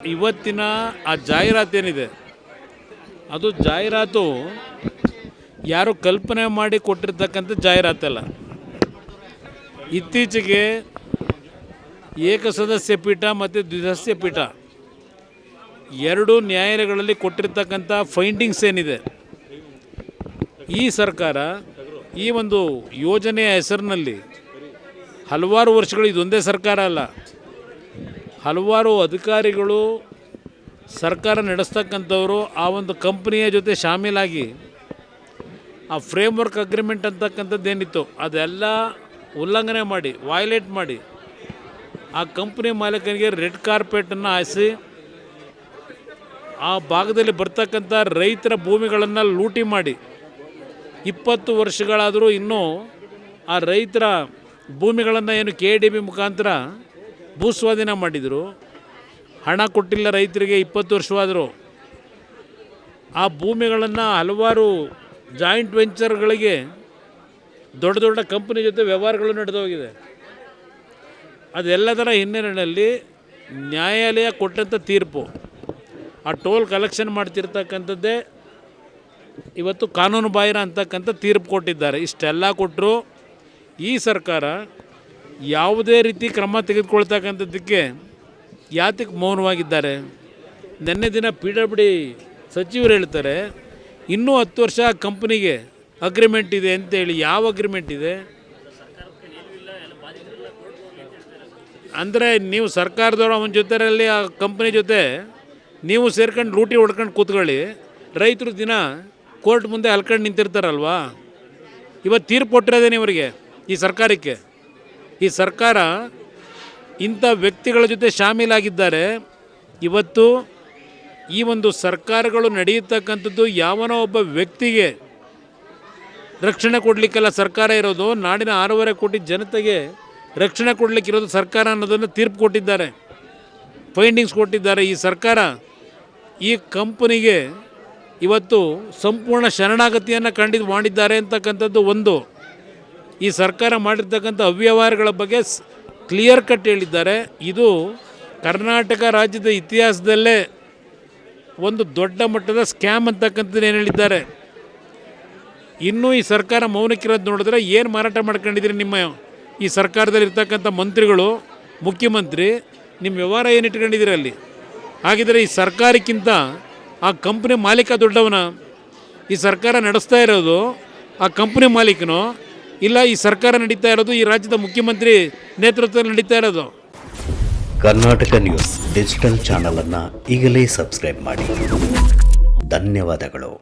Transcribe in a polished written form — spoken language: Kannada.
ಇವತ್ತಿನ ಆ ಜಾಹೀರಾತು ಏನಿದೆ ಅದು ಜಾಹೀರಾತು ಯಾರು ಕಲ್ಪನೆ ಮಾಡಿ ಕೊಟ್ಟಿರ್ತಕ್ಕಂಥ ಜಾಹೀರಾತಲ್ಲ. ಇತ್ತೀಚೆಗೆ ಏಕಸದಸ್ಯ ಪೀಠ ಮತ್ತು ದ್ವಿಸದಸ್ಯ ಪೀಠ ಎರಡು ನ್ಯಾಯಾಲಯಗಳಲ್ಲಿ ಕೊಟ್ಟಿರ್ತಕ್ಕಂಥ ಫೈಂಡಿಂಗ್ಸ್ ಏನಿದೆ, ಈ ಸರ್ಕಾರ ಈ ಒಂದು ಯೋಜನೆಯ ಹೆಸರಿನಲ್ಲಿ ಹಲವಾರು ವರ್ಷಗಳು, ಇದೊಂದೇ ಸರ್ಕಾರ ಅಲ್ಲ, ಹಲವಾರು ಅಧಿಕಾರಿಗಳು ಸರ್ಕಾರ ನಡೆಸ್ತಕ್ಕಂಥವರು ಆ ಒಂದು ಕಂಪ್ನಿಯ ಜೊತೆ ಶಾಮೀಲಾಗಿ ಆ ಫ್ರೇಮ್ವರ್ಕ್ ಅಗ್ರಿಮೆಂಟ್ ಅಂತಕ್ಕಂಥದ್ದು ಏನಿತ್ತು ಅದೆಲ್ಲ ಉಲ್ಲಂಘನೆ ಮಾಡಿ, ವೈಲೇಟ್ ಮಾಡಿ ಆ ಕಂಪ್ನಿ ಮಾಲೀಕನಿಗೆ ರೆಡ್ ಕಾರ್ಪೆಟನ್ನು ಹಾಯಿಸಿ ಆ ಭಾಗದಲ್ಲಿ ಬರ್ತಕ್ಕಂಥ ರೈತರ ಭೂಮಿಗಳನ್ನು ಲೂಟಿ ಮಾಡಿ 20 ವರ್ಷಗಳಾದರೂ ಇನ್ನೂ ಆ ರೈತರ ಭೂಮಿಗಳನ್ನು ಏನು KDB ಮುಖಾಂತರ ಭೂಸ್ವಾಧೀನ ಮಾಡಿದರು. ಹಣ ಕೊಟ್ಟಿಲ್ಲ ರೈತರಿಗೆ 20 ವರ್ಷವಾದರೂ. ಆ ಭೂಮಿಗಳನ್ನು ಹಲವಾರು ಜಾಯಿಂಟ್ ವೆಂಚರ್ಗಳಿಗೆ ದೊಡ್ಡ ದೊಡ್ಡ ಕಂಪ್ನಿ ಜೊತೆ ವ್ಯವಹಾರಗಳು ನಡೆದೋಗಿದೆ. ಅದೆಲ್ಲದರ ಹಿನ್ನೆಲೆಯಲ್ಲಿ ನ್ಯಾಯಾಲಯ ಕೊಟ್ಟಂಥ ತೀರ್ಪು, ಆ ಟೋಲ್ ಕಲೆಕ್ಷನ್ ಮಾಡ್ತಿರ್ತಕ್ಕಂಥದ್ದೇ ಇವತ್ತು ಕಾನೂನು ಬಾಹಿರ ಅಂತಕ್ಕಂಥ ತೀರ್ಪು ಕೊಟ್ಟಿದ್ದಾರೆ. ಇಷ್ಟೆಲ್ಲ ಕೊಟ್ಟರು ಈ ಸರ್ಕಾರ ಯಾವುದೇ ರೀತಿ ಕ್ರಮ ತೆಗೆದುಕೊಳ್ತಕ್ಕಂಥದ್ದಕ್ಕೆ ಯಾತಕ್ಕೆ ಮೌನವಾಗಿದ್ದಾರೆ? ನಿನ್ನೆ ದಿನ PWD ಸಚಿವರು ಹೇಳ್ತಾರೆ ಇನ್ನೂ 10 ವರ್ಷ ಕಂಪ್ನಿಗೆ ಅಗ್ರಿಮೆಂಟ್ ಇದೆ ಅಂತೇಳಿ. ಯಾವ ಅಗ್ರಿಮೆಂಟ್ ಇದೆ ಅಂದರೆ ನೀವು ಸರ್ಕಾರದವರು ಅವನ ಜೊತೆಯಲ್ಲಿ ಆ ಕಂಪ್ನಿ ಜೊತೆ ನೀವು ಸೇರ್ಕೊಂಡು ಲೂಟಿ ಹೊಡ್ಕೊಂಡು ಕೂತ್ಕೊಳ್ಳಿ, ರೈತರು ದಿನ ಕೋರ್ಟ್ ಮುಂದೆ ಹಲ್ಕೊಂಡು ನಿಂತಿರ್ತಾರಲ್ವಾ. ಇವತ್ತು ತೀರ್ಪು ಕೊಟ್ಟಿರೋದೇನೆ ಇವರಿಗೆ, ಈ ಸರ್ಕಾರಕ್ಕೆ. ಈ ಸರ್ಕಾರ ಇಂಥ ವ್ಯಕ್ತಿಗಳ ಜೊತೆ ಶಾಮೀಲಾಗಿದ್ದಾರೆ. ಇವತ್ತು ಈ ಒಂದು ಸರ್ಕಾರಗಳು ನಡೆಯತಕ್ಕಂಥದ್ದು ಯಾವನೋ ಒಬ್ಬ ವ್ಯಕ್ತಿಗೆ ರಕ್ಷಣೆ ಕೊಡಲಿಕ್ಕೆಲ್ಲ ಸರ್ಕಾರ ಇರೋದು, ನಾಡಿನ 6.5 ಕೋಟಿ ಜನತೆಗೆ ರಕ್ಷಣೆ ಕೊಡಲಿಕ್ಕಿರೋದು ಸರ್ಕಾರ ಅನ್ನೋದನ್ನು ತೀರ್ಪು ಕೊಟ್ಟಿದ್ದಾರೆ, ಫೈಂಡಿಂಗ್ಸ್ ಕೊಟ್ಟಿದ್ದಾರೆ. ಈ ಸರ್ಕಾರ ಈ ಕಂಪನಿಗೆ ಇವತ್ತು ಸಂಪೂರ್ಣ ಶರಣಾಗತಿಯನ್ನು ಮಾಡಿದ್ದಾರೆ ಅಂತಕ್ಕಂಥದ್ದು ಒಂದು. ಈ ಸರ್ಕಾರ ಮಾಡಿರ್ತಕ್ಕಂಥ ಅವ್ಯವಹಾರಗಳ ಬಗ್ಗೆ ಕ್ಲಿಯರ್ ಕಟ್ ಹೇಳಿದ್ದಾರೆ. ಇದು ಕರ್ನಾಟಕ ರಾಜ್ಯದ ಇತಿಹಾಸದಲ್ಲೇ ಒಂದು ದೊಡ್ಡ ಮಟ್ಟದ ಸ್ಕ್ಯಾಮ್ ಅಂತಕ್ಕಂಥದ್ದು ಏನು ಹೇಳಿದ್ದಾರೆ. ಇನ್ನೂ ಈ ಸರ್ಕಾರ ಮೌನಕ್ಕಿರೋದು ನೋಡಿದ್ರೆ ಏನು ಮಾರಾಟ ಮಾಡ್ಕೊಂಡಿದ್ದೀರಿ ನಿಮ್ಮ ಈ ಸರ್ಕಾರದಲ್ಲಿ ಇರ್ತಕ್ಕಂಥ ಮಂತ್ರಿಗಳು, ಮುಖ್ಯಮಂತ್ರಿ, ನಿಮ್ಮ ವ್ಯವಹಾರ ಏನು ಇಟ್ಕೊಂಡಿದ್ದೀರಿ ಅಲ್ಲಿ? ಹಾಗಿದ್ರೆ ಈ ಸರ್ಕಾರಕ್ಕಿಂತ ಆ ಕಂಪ್ನಿ ಮಾಲೀಕ ದೊಡ್ಡವನ? ಈ ಸರ್ಕಾರ ನಡೆಸ್ತಾ ಇರೋದು ಆ ಕಂಪ್ನಿ ಮಾಲೀಕನೋ ಇಲ್ಲ ಈ ಸರ್ಕಾರ ನಡೀತಾ ಇರೋದು ಈ ರಾಜ್ಯದ ಮುಖ್ಯಮಂತ್ರಿ ನೇತೃತ್ವದಲ್ಲಿ ನಡೀತಾ ಇರೋದು? ಕರ್ನಾಟಕ ನ್ಯೂಸ್ ಡಿಜಿಟಲ್ ಚಾನಲ್ ಅನ್ನು ಈಗಲೇ ಸಬ್ಸ್ಕ್ರೈಬ್ ಮಾಡಿ. ಧನ್ಯವಾದಗಳು.